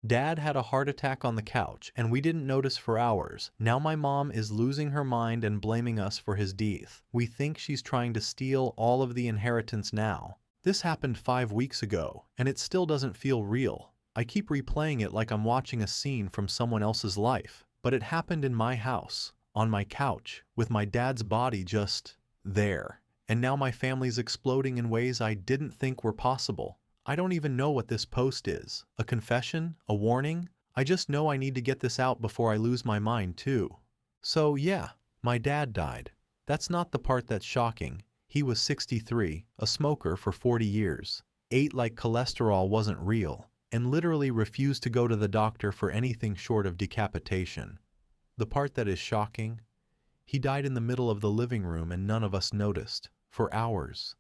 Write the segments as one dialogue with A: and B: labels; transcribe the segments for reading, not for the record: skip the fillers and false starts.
A: Dad had a heart attack on the couch, and we didn't notice for hours. Now my mom is losing her mind and blaming us for his death. We think she's trying to steal all of the inheritance now. This happened 5 weeks ago, and it still doesn't feel real. I keep replaying it like I'm watching a scene from someone else's life, but it happened in my house, on my couch, with my dad's body just there. And now my family's exploding in ways I didn't think were possible. I don't even know what this post is. A confession? A warning? I just know I need to get this out before I lose my mind too. So yeah, my dad died. That's not the part that's shocking. He was 63, a smoker for 40 years, ate like cholesterol wasn't real, and literally refused to go to the doctor for anything short of decapitation. The part that is shocking? He died in the middle of the living room and none of us noticed, for hours.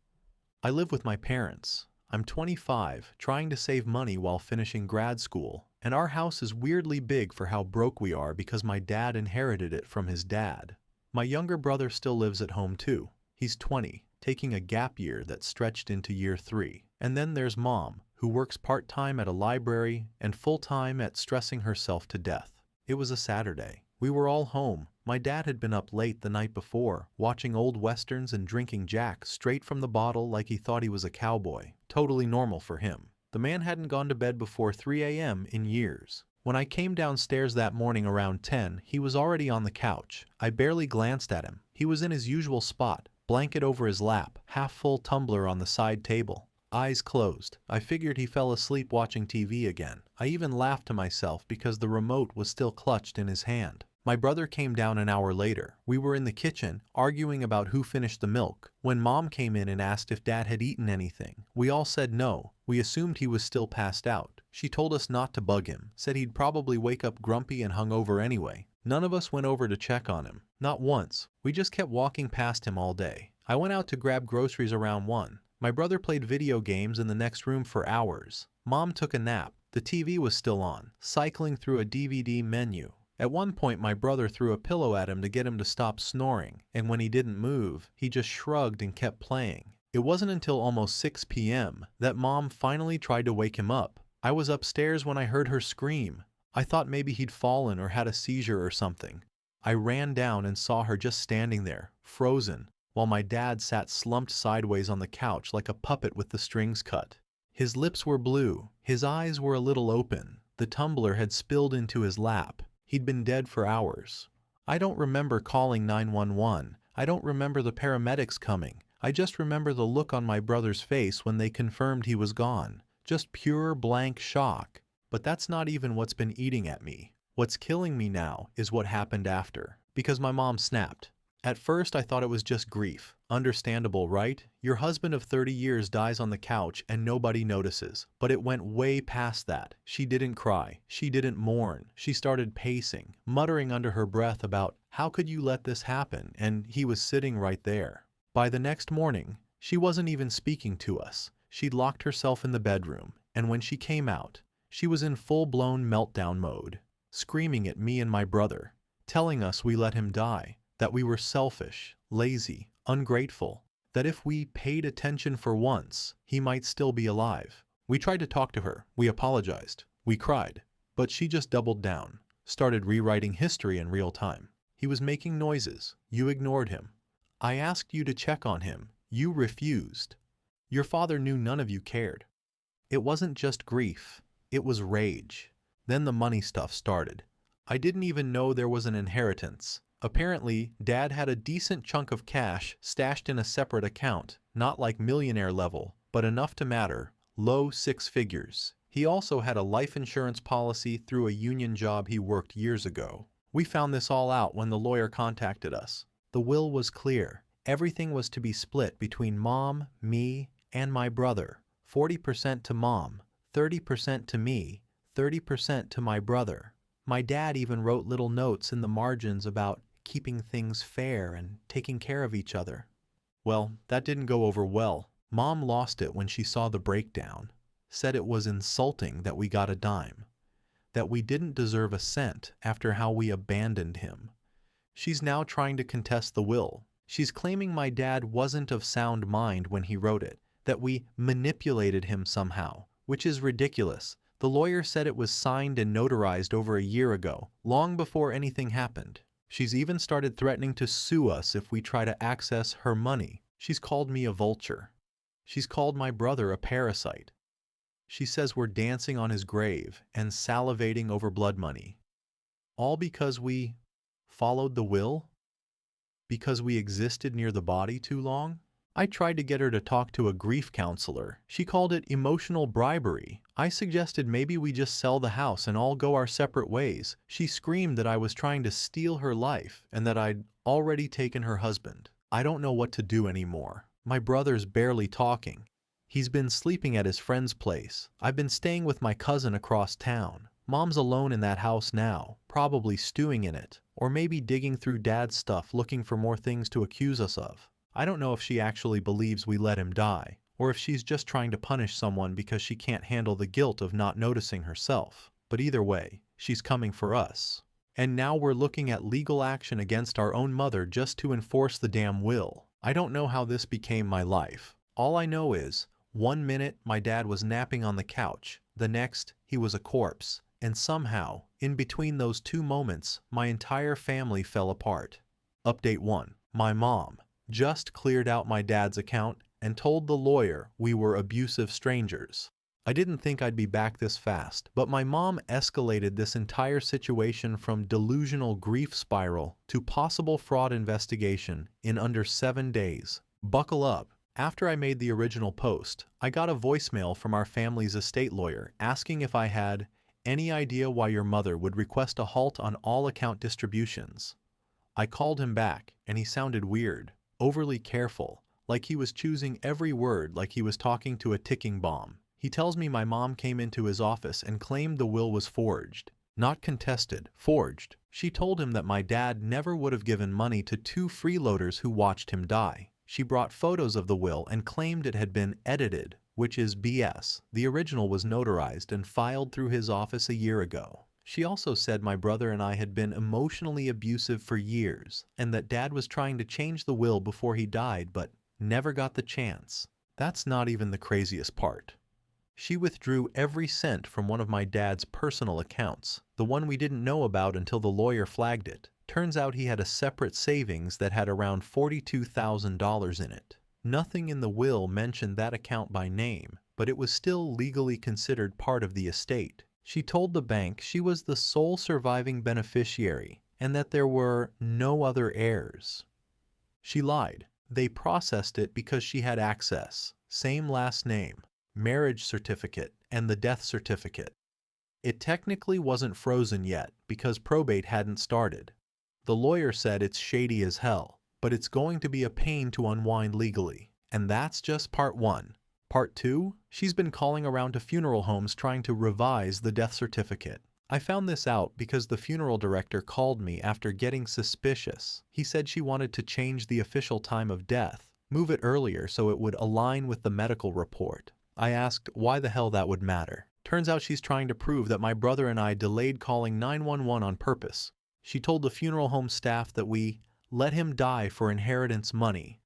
A: I live with my parents. I'm 25, trying to save money while finishing grad school, and our house is weirdly big for how broke we are because my dad inherited it from his dad. My younger brother still lives at home too. He's 20, taking a gap year that stretched into year 3. And then there's Mom, who works part-time at a library and full-time at stressing herself to death. It was a Saturday. We were all home. My dad had been up late the night before, watching old westerns and drinking Jack straight from the bottle like he thought he was a cowboy. Totally normal for him. The man hadn't gone to bed before 3 a.m. in years. When I came downstairs that morning around 10, he was already on the couch. I barely glanced at him. He was in his usual spot, blanket over his lap, half-full tumbler on the side table. Eyes closed. I figured he fell asleep watching TV again. I even laughed to myself because the remote was still clutched in his hand. My brother came down an hour later. We were in the kitchen, arguing about who finished the milk, when Mom came in and asked if Dad had eaten anything. We all said no. We assumed he was still passed out. She told us not to bug him, said he'd probably wake up grumpy and hungover anyway. None of us went over to check on him. Not once. We just kept walking past him all day. I went out to grab groceries around 1. My brother played video games in the next room for hours. Mom took a nap. The TV was still on, cycling through a DVD menu. At one point, my brother threw a pillow at him to get him to stop snoring, and when he didn't move, he just shrugged and kept playing. It wasn't until almost 6 p.m. that Mom finally tried to wake him up. I was upstairs when I heard her scream. I thought maybe he'd fallen or had a seizure or something. I ran down and saw her just standing there, frozen, while my dad sat slumped sideways on the couch like a puppet with the strings cut. His lips were blue, his eyes were a little open, the tumbler had spilled into his lap. He'd been dead for hours. I don't remember calling 911. I don't remember the paramedics coming. I just remember the look on my brother's face when they confirmed he was gone. Just pure blank shock. But that's not even what's been eating at me. What's killing me now is what happened after. Because my mom snapped. At first I thought it was just grief. Understandable, right? Your husband of 30 years dies on the couch and nobody notices. But it went way past that. She didn't cry. She didn't mourn. She started pacing, muttering under her breath about, "How could you let this happen?" And he was sitting right there. By the next morning, she wasn't even speaking to us. She'd locked herself in the bedroom, and when she came out, she was in full-blown meltdown mode, screaming at me and my brother, telling us we let him die, that we were selfish, lazy, ungrateful, that if we paid attention for once, he might still be alive. We tried to talk to her, we apologized, we cried, but she just doubled down, started rewriting history in real time. He was making noises, you ignored him. I asked you to check on him, you refused. Your father knew none of you cared. It wasn't just grief, it was rage. Then the money stuff started. I didn't even know there was an inheritance. Apparently, Dad had a decent chunk of cash stashed in a separate account, not like millionaire level, but enough to matter, low 6 figures. He also had a life insurance policy through a union job he worked years ago. We found this all out when the lawyer contacted us. The will was clear. Everything was to be split between Mom, me, and my brother. 40% to Mom, 30% to me, 30% to my brother. My dad even wrote little notes in the margins about keeping things fair and taking care of each other. Well, that didn't go over well. Mom lost it when she saw the breakdown, said it was insulting that we got a dime, that we didn't deserve a cent after how we abandoned him. She's now trying to contest the will. She's claiming my dad wasn't of sound mind when he wrote it, that we manipulated him somehow, which is ridiculous. The lawyer said it was signed and notarized over a year ago, long before anything happened. She's even started threatening to sue us if we try to access her money. She's called me a vulture. She's called my brother a parasite. She says we're dancing on his grave and salivating over blood money. All because we followed the will? Because we existed near the body too long? I tried to get her to talk to a grief counselor. She called it emotional bribery. I suggested maybe we just sell the house and all go our separate ways. She screamed that I was trying to steal her life and that I'd already taken her husband. I don't know what to do anymore. My brother's barely talking. He's been sleeping at his friend's place. I've been staying with my cousin across town. Mom's alone in that house now, probably stewing in it, or maybe digging through Dad's stuff looking for more things to accuse us of. I don't know if she actually believes we let him die, or if she's just trying to punish someone because she can't handle the guilt of not noticing herself. But either way, she's coming for us. And now we're looking at legal action against our own mother just to enforce the damn will. I don't know how this became my life. All I know is, 1 minute my dad was napping on the couch, the next he was a corpse, and somehow, in between those 2 moments, my entire family fell apart. Update 1. My mom just cleared out my dad's account and told the lawyer we were abusive strangers. I didn't think I'd be back this fast, but my mom escalated this entire situation from delusional grief spiral to possible fraud investigation in under 7 days. Buckle up. After I made the original post, I got a voicemail from our family's estate lawyer asking if I had any idea why your mother would request a halt on all account distributions. I called him back, and he sounded weird, overly careful, like he was choosing every word like he was talking to a ticking bomb. He tells me my mom came into his office and claimed the will was forged. Not contested, forged. She told him that my dad never would have given money to 2 freeloaders who watched him die. She brought photos of the will and claimed it had been edited, which is BS. The original was notarized and filed through his office a year ago. She also said my brother and I had been emotionally abusive for years, and that Dad was trying to change the will before he died but never got the chance. That's not even the craziest part. She withdrew every cent from one of my dad's personal accounts, the one we didn't know about until the lawyer flagged it. Turns out he had a separate savings that had around $42,000 in it. Nothing in the will mentioned that account by name, but it was still legally considered part of the estate. She told the bank she was the sole surviving beneficiary and that there were no other heirs. She lied. They processed it because she had access. Same last name, marriage certificate, and the death certificate. It technically wasn't frozen yet because probate hadn't started. The lawyer said it's shady as hell, but it's going to be a pain to unwind legally. And that's just part 1. Part 2, she's been calling around to funeral homes trying to revise the death certificate. I found this out because the funeral director called me after getting suspicious. He said she wanted to change the official time of death, move it earlier so it would align with the medical report. I asked why the hell that would matter. Turns out she's trying to prove that my brother and I delayed calling 911 on purpose. She told the funeral home staff that we let him die for inheritance money.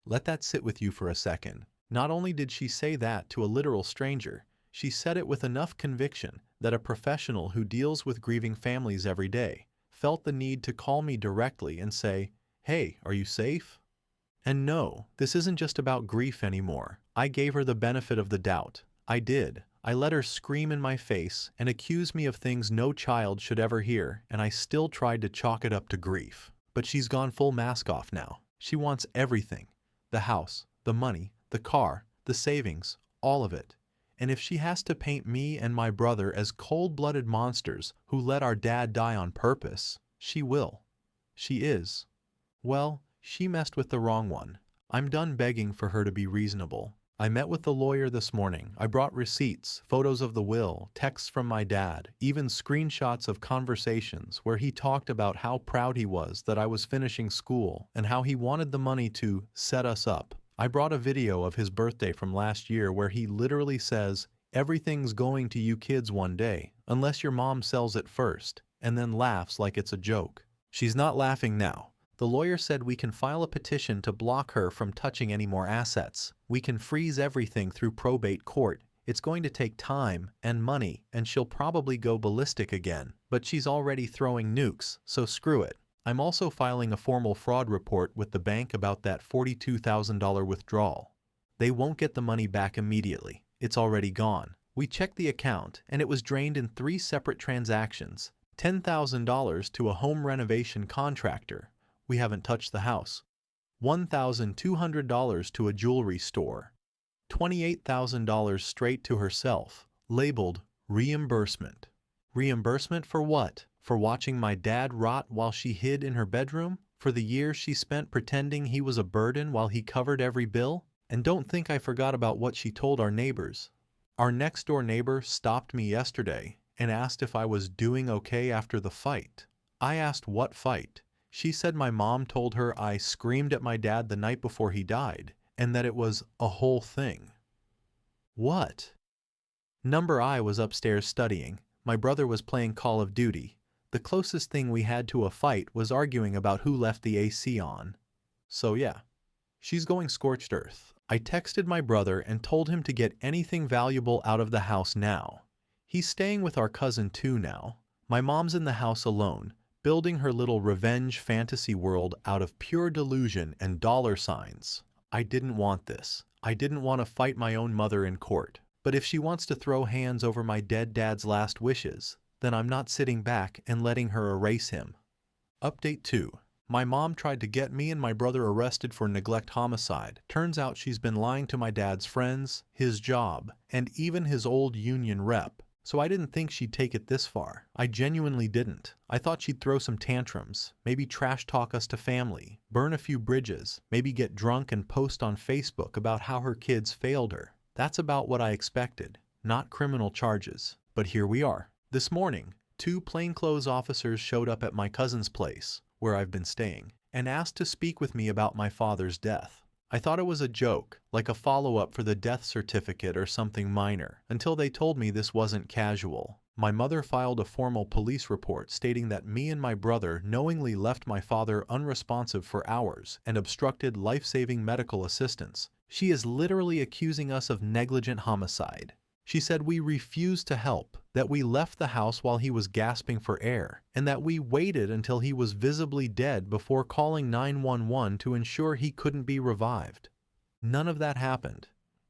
A: Let that sit with you for a second. Not only did she say that to a literal stranger, she said it with enough conviction that a professional who deals with grieving families every day felt the need to call me directly and say, "Hey, are you safe?" And no, this isn't just about grief anymore. I gave her the benefit of the doubt. I did. I let her scream in my face and accuse me of things no child should ever hear, and I still tried to chalk it up to grief. But she's gone full mask off now. She wants everything. The house, the money, the car, the savings, all of it. And if she has to paint me and my brother as cold-blooded monsters who let our dad die on purpose, she will. She is. Well, she messed with the wrong one. I'm done begging for her to be reasonable. I met with the lawyer this morning. I brought receipts, photos of the will, texts from my dad, even screenshots of conversations where he talked about how proud he was that I was finishing school and how he wanted the money to set us up. I brought a video of his birthday from last year where he literally says, "Everything's going to you kids one day, unless your mom sells it first," and then laughs like it's a joke. She's not laughing now. The lawyer said we can file a petition to block her from touching any more assets. We can freeze everything through probate court. It's going to take time and money, and she'll probably go ballistic again, but she's already throwing nukes, so screw it. I'm also filing a formal fraud report with the bank about that $42,000 withdrawal. They won't get the money back immediately. It's already gone. We checked the account, and it was drained in 3 separate transactions. $10,000 to a home renovation contractor. We haven't touched the house. $1,200 to a jewelry store. $28,000 straight to herself, labeled reimbursement. Reimbursement for what? For watching my dad rot while she hid in her bedroom? For the years she spent pretending he was a burden while he covered every bill? And don't think I forgot about what she told our neighbors. Our next-door neighbor stopped me yesterday and asked if I was doing okay after the fight. I asked what fight. She said my mom told her I screamed at my dad the night before he died, and that it was a whole thing. What? Number I was upstairs studying. My brother was playing Call of Duty. The closest thing we had to a fight was arguing about who left the AC on. So yeah, she's going scorched earth. I texted my brother and told him to get anything valuable out of the house now. He's staying with our cousin too now. My mom's in the house alone, building her little revenge fantasy world out of pure delusion and dollar signs. I didn't want this. I didn't want to fight my own mother in court. But if she wants to throw hands over my dead dad's last wishes, then I'm not sitting back and letting her erase him. Update 2. My mom tried to get me and my brother arrested for neglect homicide. Turns out she's been lying to my dad's friends, his job, and even his old union rep. So I didn't think she'd take it this far. I genuinely didn't. I thought she'd throw some tantrums, maybe trash talk us to family, burn a few bridges, maybe get drunk and post on Facebook about how her kids failed her. That's about what I expected, not criminal charges. But here we are. This morning, 2 plainclothes officers showed up at my cousin's place, where I've been staying, and asked to speak with me about my father's death. I thought it was a joke, like a follow-up for the death certificate or something minor, until they told me this wasn't casual. My mother filed a formal police report stating that me and my brother knowingly left my father unresponsive for hours and obstructed life-saving medical assistance. She is literally accusing us of negligent homicide. She said we refused to help, that we left the house while he was gasping for air, and that we waited until he was visibly dead before calling 911 to ensure he couldn't be revived. None of that happened.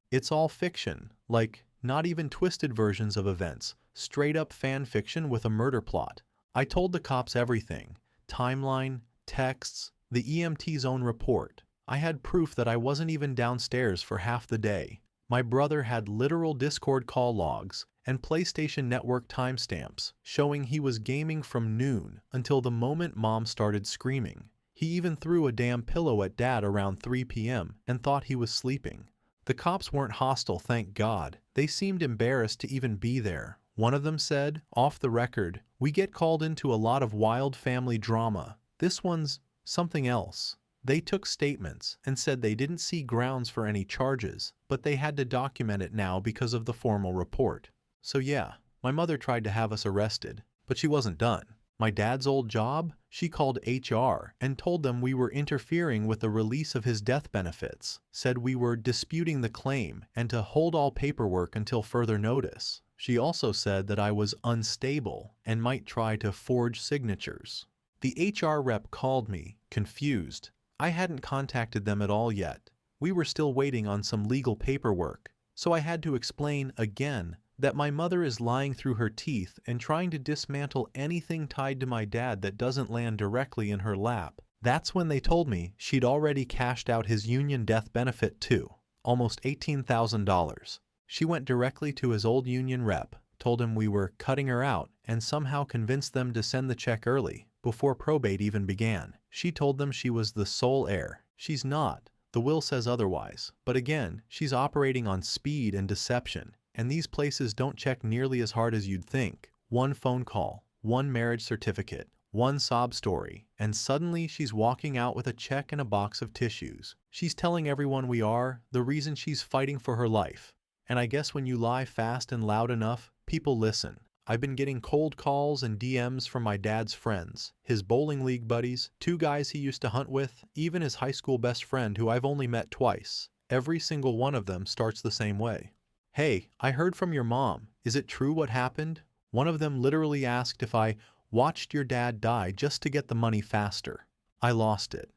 A: It's all fiction, like not even twisted versions of events, straight up fan fiction with a murder plot. I told the cops everything, timeline, texts, the EMT's own report. I had proof that I wasn't even downstairs for half the day. My brother had literal Discord call logs and PlayStation Network timestamps showing he was gaming from noon until the moment Mom started screaming. He even threw a damn pillow at Dad around 3 p.m. and thought he was sleeping. The cops weren't hostile, thank God. They seemed embarrassed to even be there. One of them said, off the record, "We get called into a lot of wild family drama. This one's something else." They took statements and said they didn't see grounds for any charges, but they had to document it now because of the formal report. So yeah, my mother tried to have us arrested, but she wasn't done. My dad's old job? She called HR and told them we were interfering with the release of his death benefits, said we were disputing the claim and to hold all paperwork until further notice. She also said that I was unstable and might try to forge signatures. The HR rep called me, confused. I hadn't contacted them at all yet. We were still waiting on some legal paperwork, so I had to explain again that my mother is lying through her teeth and trying to dismantle anything tied to my dad that doesn't land directly in her lap. That's when they told me she'd already cashed out his union death benefit too, almost $18,000. She went directly to his old union rep, told him we were cutting her out, and somehow convinced them to send the check early, before probate even began. She told them she was the sole heir. She's not. The will says otherwise. But again, she's operating on speed and deception. And these places don't check nearly as hard as you'd think. One phone call, one marriage certificate, one sob story, and suddenly she's walking out with a check and a box of tissues. She's telling everyone we are the reason she's fighting for her life. And I guess when you lie fast and loud enough, people listen. I've been getting cold calls and DMs from my dad's friends, his bowling league buddies, 2 guys he used to hunt with, even his high school best friend who I've only met twice. Every single one of them starts the same way. "Hey, I heard from your mom. Is it true what happened?" One of them literally asked if I watched your dad die just to get the money faster. I lost it.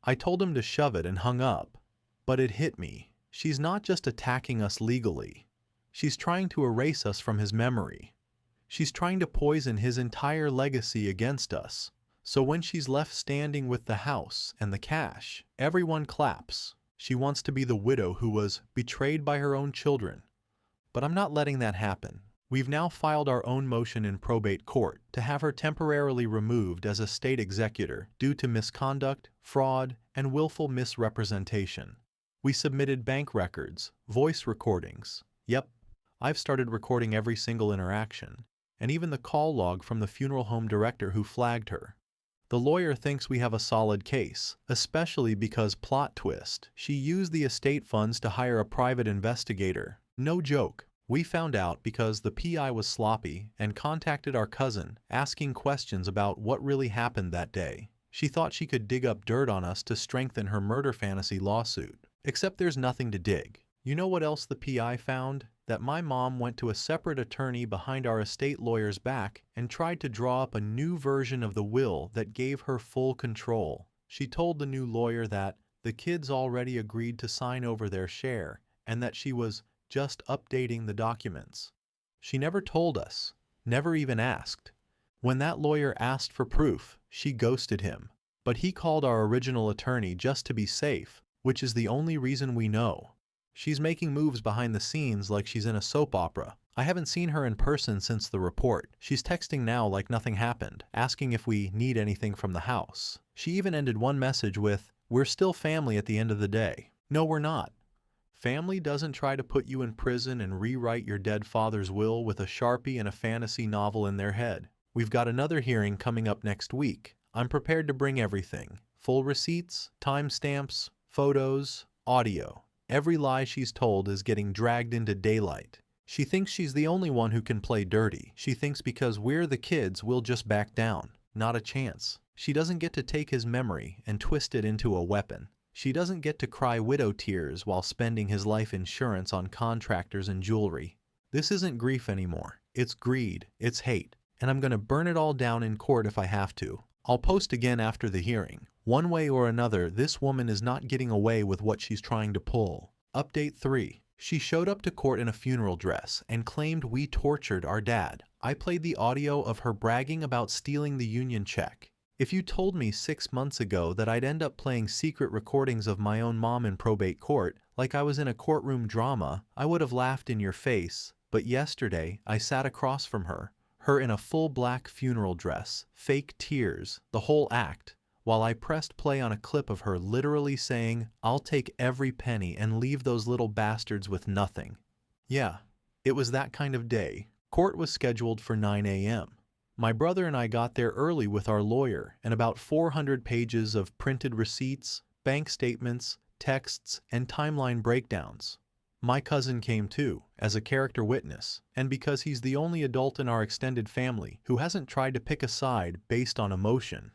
A: I told him to shove it and hung up. But it hit me. She's not just attacking us legally. She's trying to erase us from his memory. She's trying to poison his entire legacy against us. So when she's left standing with the house and the cash, everyone claps. She wants to be the widow who was betrayed by her own children. But I'm not letting that happen. We've now filed our own motion in probate court to have her temporarily removed as a state executor due to misconduct, fraud, and willful misrepresentation. We submitted bank records, voice recordings. Yep, I've started recording every single interaction, and even the call log from the funeral home director who flagged her. The lawyer thinks we have a solid case, especially because, plot twist, she used the estate funds to hire a private investigator. No joke. We found out because the PI was sloppy and contacted our cousin, asking questions about what really happened that day. She thought she could dig up dirt on us to strengthen her murder fantasy lawsuit. Except there's nothing to dig. You know what else the PI found? That my mom went to a separate attorney behind our estate lawyer's back and tried to draw up a new version of the will that gave her full control. She told the new lawyer that the kids already agreed to sign over their share and that she was just updating the documents. She never told us, never even asked. When that lawyer asked for proof, she ghosted him. But he called our original attorney just to be safe, which is the only reason we know. She's making moves behind the scenes like she's in a soap opera. I haven't seen her in person since the report. She's texting now like nothing happened, asking if we need anything from the house. She even ended one message with, "We're still family at the end of the day." No, we're not. Family doesn't try to put you in prison and rewrite your dead father's will with a Sharpie and a fantasy novel in their head. We've got another hearing coming up next week. I'm prepared to bring everything. Full receipts, timestamps, photos, audio. Every lie she's told is getting dragged into daylight. She thinks she's the only one who can play dirty. She thinks because we're the kids, we'll just back down. Not a chance. She doesn't get to take his memory and twist it into a weapon. She doesn't get to cry widow tears while spending his life insurance on contractors and jewelry. This isn't grief anymore. It's greed. It's hate. And I'm going to burn it all down in court if I have to. I'll post again after the hearing. One way or another, this woman is not getting away with what she's trying to pull. Update 3. She showed up to court in a funeral dress and claimed we tortured our dad. I played the audio of her bragging about stealing the union check. If you told me 6 months ago that I'd end up playing secret recordings of my own mom in probate court, like I was in a courtroom drama, I would have laughed in your face. But yesterday, I sat across from her in a full black funeral dress, fake tears, the whole act, while I pressed play on a clip of her literally saying, "I'll take every penny and leave those little bastards with nothing." Yeah, it was that kind of day. Court was scheduled for 9 a.m. My brother and I got there early with our lawyer and about 400 pages of printed receipts, bank statements, texts, and timeline breakdowns. My cousin came too, as a character witness, and because he's the only adult in our extended family who hasn't tried to pick a side based on emotion.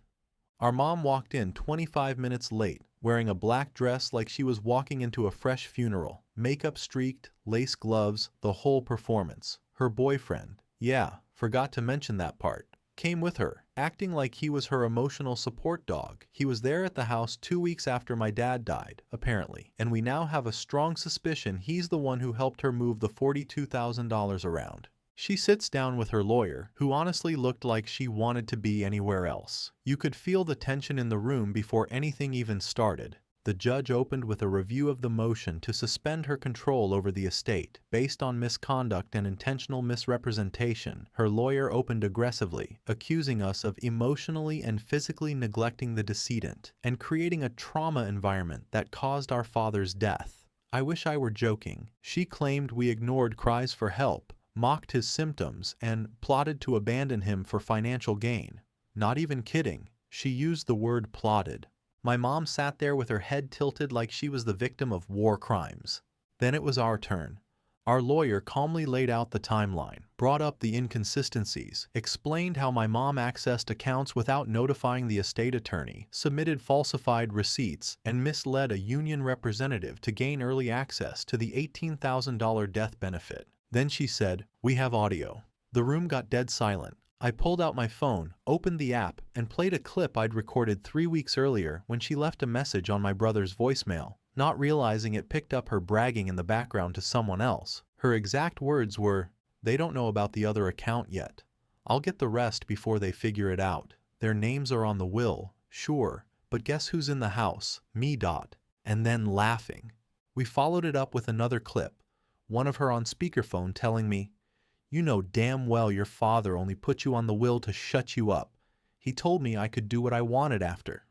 A: Our mom walked in 25 minutes late, wearing a black dress like she was walking into a fresh funeral, makeup streaked, lace gloves, the whole performance. Her boyfriend, yeah, forgot to mention that part, came with her, acting like he was her emotional support dog. He was there at the house 2 weeks after my dad died, apparently, and we now have a strong suspicion he's the one who helped her move the $42,000 around. She sits down with her lawyer, who honestly looked like she wanted to be anywhere else. You could feel the tension in the room before anything even started. The judge opened with a review of the motion to suspend her control over the estate based on misconduct and intentional misrepresentation. Her lawyer opened aggressively, accusing us of emotionally and physically neglecting the decedent and creating a trauma environment that caused our father's death. I wish I were joking. She claimed we ignored cries for help, mocked his symptoms, and plotted to abandon him for financial gain. Not even kidding. She used the word plotted. My mom sat there with her head tilted like she was the victim of war crimes. Then it was our turn. Our lawyer calmly laid out the timeline, brought up the inconsistencies, explained how my mom accessed accounts without notifying the estate attorney, submitted falsified receipts, and misled a union representative to gain early access to the $18,000 death benefit. Then she said, "We have audio." The room got dead silent. I pulled out my phone, opened the app, and played a clip I'd recorded 3 weeks earlier when she left a message on my brother's voicemail, not realizing it picked up her bragging in the background to someone else. Her exact words were, "They don't know about the other account yet. I'll get the rest before they figure it out. Their names are on the will, sure, but guess who's in the house? Me. And then laughing. We followed it up with another clip, one of her on speakerphone telling me, "You know damn well your father only put you on the will to shut you up. He told me I could do what I wanted after."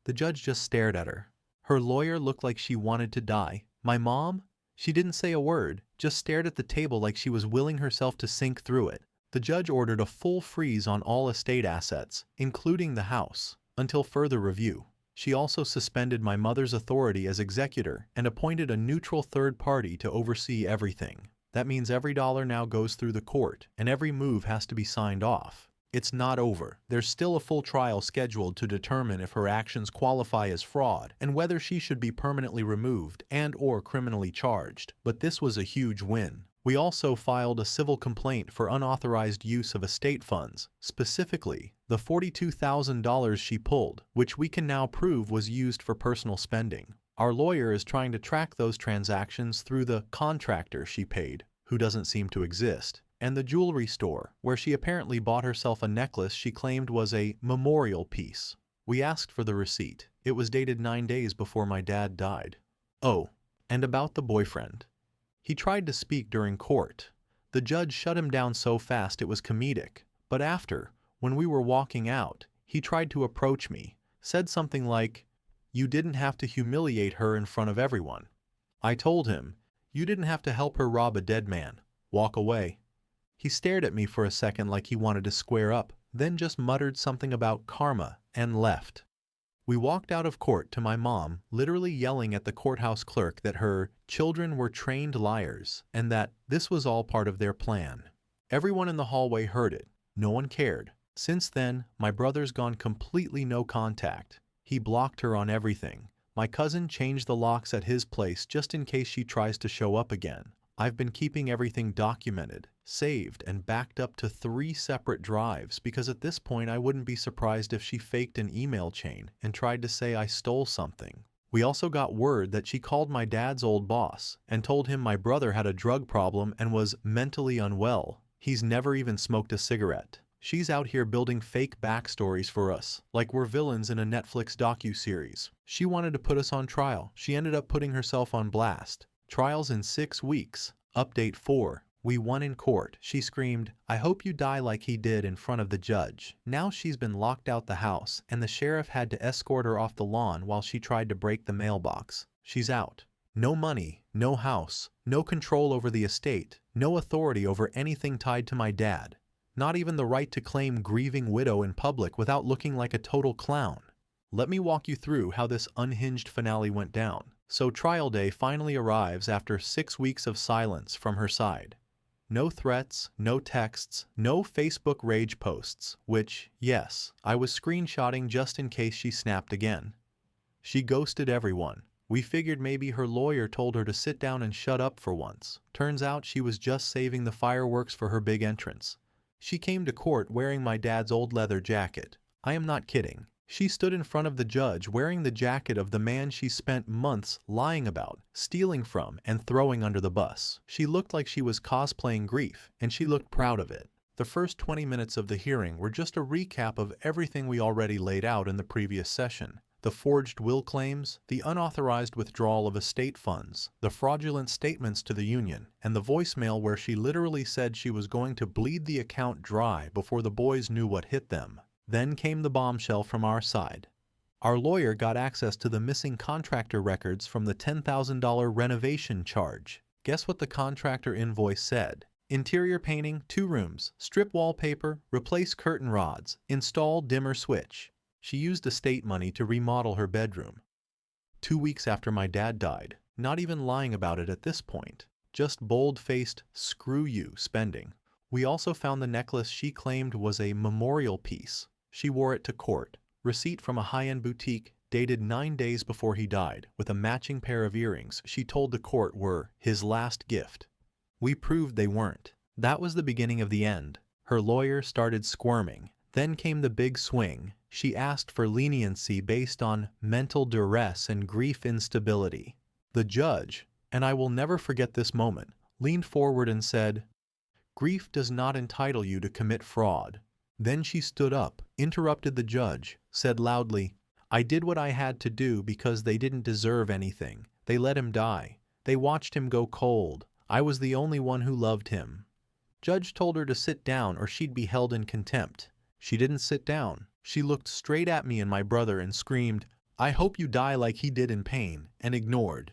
A: The judge just stared at her. Her lawyer looked like she wanted to die. My mom? She didn't say a word, just stared at the table like she was willing herself to sink through it. The judge ordered a full freeze on all estate assets, including the house, until further review. She also suspended my mother's authority as executor and appointed a neutral third party to oversee everything. That means every dollar now goes through the court, and every move has to be signed off. It's not over. There's still a full trial scheduled to determine if her actions qualify as fraud and whether she should be permanently removed and/or criminally charged. But this was a huge win. We also filed a civil complaint for unauthorized use of estate funds, specifically the $42,000 she pulled, which we can now prove was used for personal spending. Our lawyer is trying to track those transactions through the contractor she paid, who doesn't seem to exist, and the jewelry store, where she apparently bought herself a necklace she claimed was a memorial piece. We asked for the receipt. It was dated 9 days before my dad died. Oh, and about the boyfriend. He tried to speak during court. The judge shut him down so fast it was comedic, but after, when we were walking out, he tried to approach me, said something like, "You didn't have to humiliate her in front of everyone." I told him, "You didn't have to help her rob a dead man. Walk away." He stared at me for a second like he wanted to square up, then just muttered something about karma and left. We walked out of court to my mom literally yelling at the courthouse clerk that her children were trained liars and that this was all part of their plan. Everyone in the hallway heard it. No one cared. Since then, my brother's gone completely no contact. He blocked her on everything. My cousin changed the locks at his place just in case she tries to show up again. I've been keeping everything documented, saved, and backed up to 3 separate drives because at this point I wouldn't be surprised if she faked an email chain and tried to say I stole something. We also got word that she called my dad's old boss and told him my brother had a drug problem and was mentally unwell. He's never even smoked a cigarette. She's out here building fake backstories for us, like we're villains in a Netflix docu-series. She wanted to put us on trial. She ended up putting herself on blast. Trials in 6 weeks. Update 4. We won in court. She screamed, "I hope you die like he did," in front of the judge. Now she's been locked out the house, and the sheriff had to escort her off the lawn while she tried to break the mailbox. She's out. No money, no house, no control over the estate, no authority over anything tied to my dad. Not even the right to claim grieving widow in public without looking like a total clown. Let me walk you through how this unhinged finale went down. So trial day finally arrives after 6 weeks of silence from her side. No threats, no texts, no Facebook rage posts, which, yes, I was screenshotting just in case she snapped again. She ghosted everyone. We figured maybe her lawyer told her to sit down and shut up for once. Turns out she was just saving the fireworks for her big entrance. She came to court wearing my dad's old leather jacket. I am not kidding. She stood in front of the judge wearing the jacket of the man she spent months lying about, stealing from, and throwing under the bus. She looked like she was cosplaying grief, and she looked proud of it. The first 20 minutes of the hearing were just a recap of everything we already laid out in the previous session. The forged will claims, the unauthorized withdrawal of estate funds, the fraudulent statements to the union, and the voicemail where she literally said she was going to bleed the account dry before the boys knew what hit them. Then came the bombshell from our side. Our lawyer got access to the missing contractor records from the $10,000 renovation charge. Guess what the contractor invoice said? Interior painting, 2 rooms, strip wallpaper, replace curtain rods, install dimmer switch. She used estate money to remodel her bedroom. 2 weeks after my dad died, not even lying about it at this point. just bold-faced "screw you" spending. We also found the necklace she claimed was a memorial piece. She wore it to court. Receipt from a high-end boutique dated 9 days before he died, with a matching pair of earrings she told the court were his last gift. We proved they weren't. That was the beginning of the end. Her lawyer started squirming. Then came the big swing. She asked for leniency based on mental duress and grief instability. The judge, and I will never forget this moment, leaned forward and said, "Grief does not entitle you to commit fraud." Then she stood up, interrupted the judge, said loudly, "I did what I had to do because they didn't deserve anything. They let him die. They watched him go cold. I was the only one who loved him." Judge told her to sit down or she'd be held in contempt. She didn't sit down. She looked straight at me and my brother and screamed, "I hope you die like he did in pain," and ignored.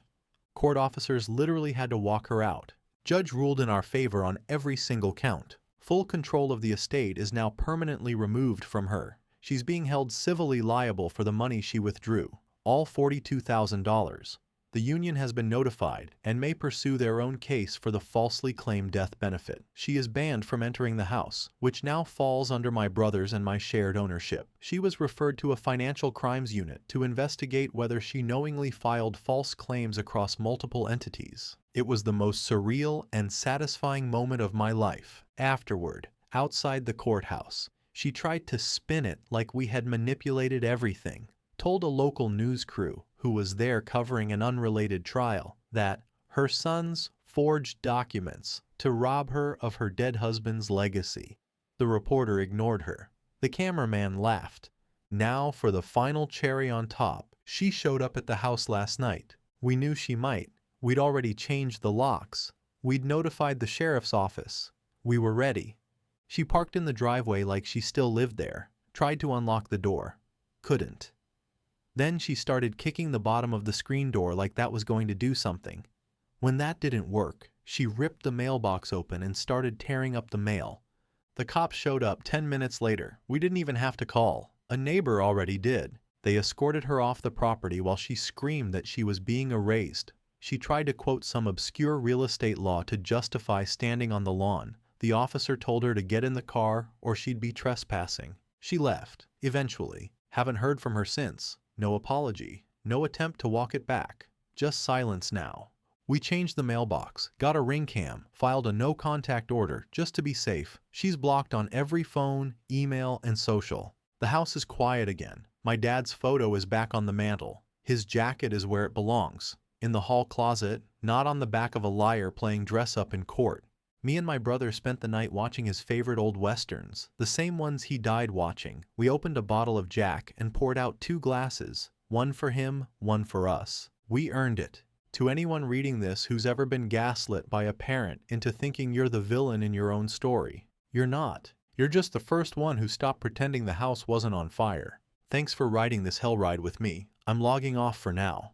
A: Court officers literally had to walk her out. Judge ruled in our favor on every single count. Full control of the estate is now permanently removed from her. She's being held civilly liable for the money she withdrew, all $42,000. The union has been notified and may pursue their own case for the falsely claimed death benefit. She is banned from entering the house, which now falls under my brother's and my shared ownership. She was referred to a financial crimes unit to investigate whether she knowingly filed false claims across multiple entities. It was the most surreal and satisfying moment of my life. Afterward, outside the courthouse, she tried to spin it like we had manipulated everything. Told a local news crew, who was there covering an unrelated trial, that her sons forged documents to rob her of her dead husband's legacy. The reporter ignored her. The cameraman laughed. Now for the final cherry on top. She showed up at the house last night. We knew she might. We'd already changed the locks. We'd notified the sheriff's office. We were ready. She parked in the driveway like she still lived there. Tried to unlock the door. Couldn't. Then she started kicking the bottom of the screen door like that was going to do something. When that didn't work, she ripped the mailbox open and started tearing up the mail. The cops showed up 10 minutes later. We didn't even have to call. A neighbor already did. They escorted her off the property while she screamed that she was being erased. She tried to quote some obscure real estate law to justify standing on the lawn. The officer told her to get in the car or she'd be trespassing. She left, eventually. Haven't heard from her since. No apology, no attempt to walk it back, just silence now. We changed the mailbox, got a ring cam, filed a no-contact order just to be safe. She's blocked on every phone, email, and social. The house is quiet again. My dad's photo is back on the mantle. His jacket is where it belongs, in the hall closet, not on the back of a liar playing dress-up in court. Me and my brother spent the night watching his favorite old westerns, the same ones he died watching. We opened a bottle of Jack and poured out 2 glasses, one for him, one for us. We earned it. To anyone reading this who's ever been gaslit by a parent into thinking you're the villain in your own story, you're not. You're just the first one who stopped pretending the house wasn't on fire. Thanks for riding this hell ride with me. I'm logging off for now.